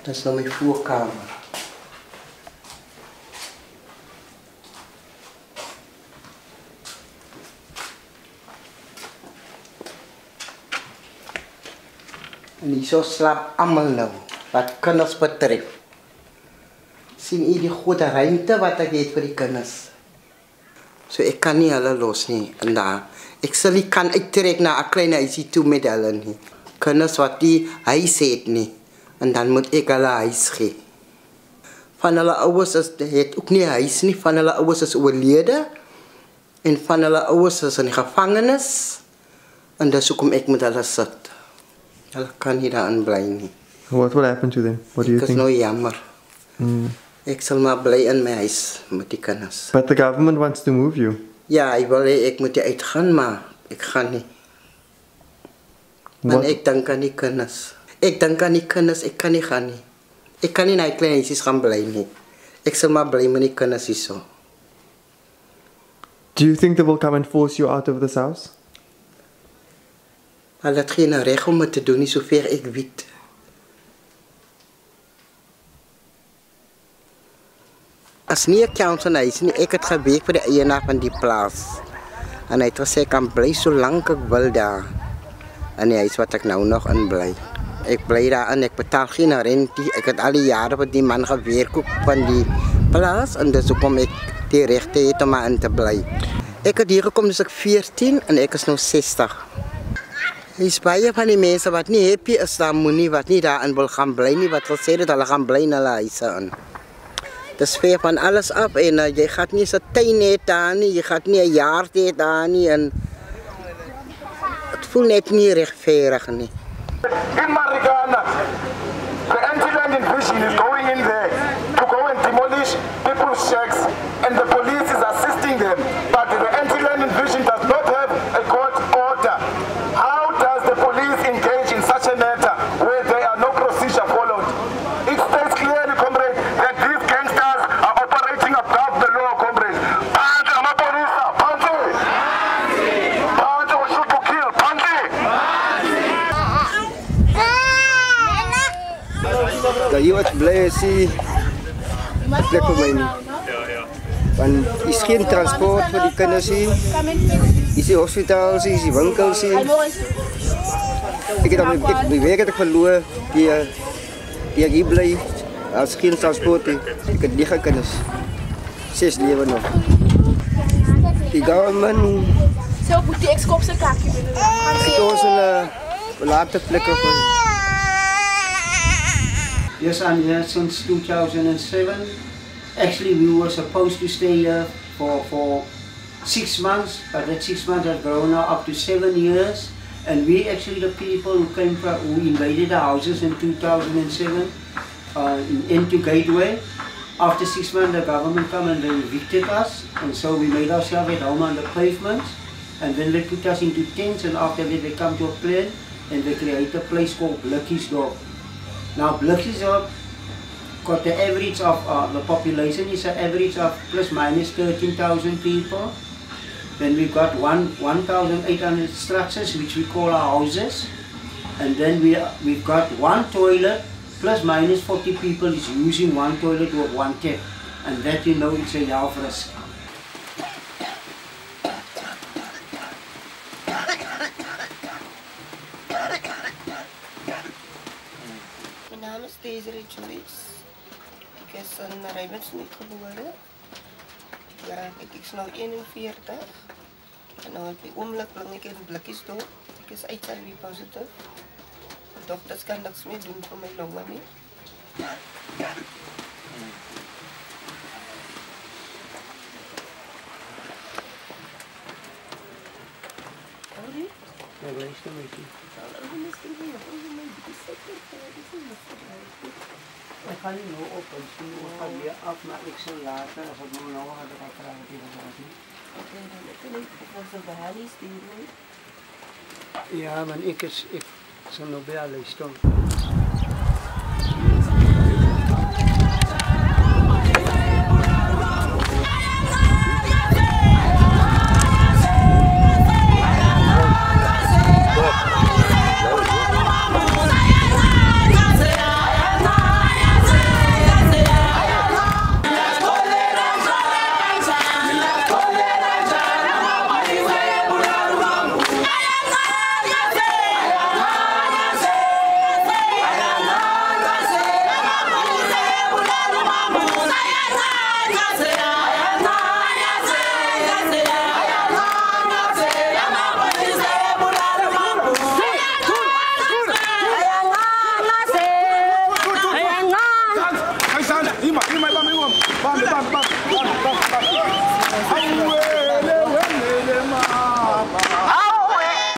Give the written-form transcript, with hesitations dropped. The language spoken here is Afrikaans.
Dat is nou mijn voorkamer. En hier slaap allemaal nou, wat kinders betreft. Sien jy die goede ruimte wat ek het vir die kinders? So ek kan nie hulle los nie. En daar, ek sal nie kan uittrek na 'n klein huisie toe met hulle nie. Kinders wat die huis het nie. En dan moet ek hulle huis gee. Van hulle ouers het ook nie 'n huis nie, van hulle ouers is oorlede. En van hulle ouers is in die gevangenis. En dis hoekom ek met hulle sit. Hulle kan nie daarin bly nie. What will happen to them? What do you think? Ek is nou jammer. Ek sal maar bly in my huis met die kinders. But the government wants to move you. Ja, ek wil ek moet uitgaan, maar ek gaan nie. Want ek dink aan die kinders. Ek dink aan die kinders, ek kan nie gaan nie. Ek kan nie na die klein huisies gaan bly nie. Ek sal maar bly met die kinders hierso. Do you think they will come and force you out of this house? Hulle het geen reg om dit te doen nie, sover ek weet. As nie 'n council huis nie, ek het gewerk vir die eienaar van die plaas. En hy het gesê ek kan bly so lank ek wil daar. In die huis wat ek nou nog in bly. Ek bly daar en ek betaal geen rente. Ek het al die jare met die man gewerk ook van die plaas en dis hoekom ek die regte het om in te bly. Ek het hier gekom as ek 14 en ek is nou 60. Er is baie van die mense wat nie happy is daar moenie, wat nie daarin wil gaan bly nie, wat gesê het hulle gaan bly in hulle huise in. Dis ver van alles af en jy gaat nie so tuin hê daar nie, jy gaat nie 'n jaar hê daar nie en het voel net nie regverdig nie. In Marikana, the anti-land invasion is going in there to go and demolish people's shacks and the police is assisting them, but the anti-land invasion does not have a court order. How does the police engage in such a matter where there are no procedure followed? It states clearly, comrade, that these gangsters are operating above the law, comrade. Punch, Amaporisa, punch! Punch or shoot to kill, punch! Jy wat bly is die plek vir my nie. Want is geen transport vir die kinders hier. Is die hospitaal, is die winkels hier. Ek het my werk het ek verloor, die ek hier bly, as geen transport nie. Ek het 9 kinders, 6 lewe nog. Die government So moet die ekskop se kakkie binne. het ons in 'n later plekke vir. Yes, I'm here since 2007. Actually, we were supposed to stay here for 6 months, but that 6 months has grown now up to 7 years. And we actually the people who came from, who invaded the houses in 2007 into Gateway. After 6 months, the government came and they evicted us, and so we made ourselves at home on the pavements. And then they put us into tents, and after that they come to a plan, and they create a place called Blikkiesdorp. Now Blikkiesdorp got the average of the population is an average of plus minus 13,000 people. Then we've got 1,800 structures which we call our houses, and then we've got one toilet plus minus 40 people is using one toilet or one tap, and that you know it's a health risk. Mijn naam is Desiree Joyce. Ik is in Ravensmeer geboren. Ja, ik is nu 41. En nou op die oomlik bly ek in Blikkiesdorp. Ek is HIV positief. Dokters kan niks meer doen vir my longe nie. Ja, luister my toe. Ek gaan nie nou op en sien hoe gaan weer af, maar ek sal later, as ek nou nog had, ek vraag het hier wat nie. Ik weet niet of ons een behaling sturen. Ja, maar ek sal nou bij hulle staan. Kom.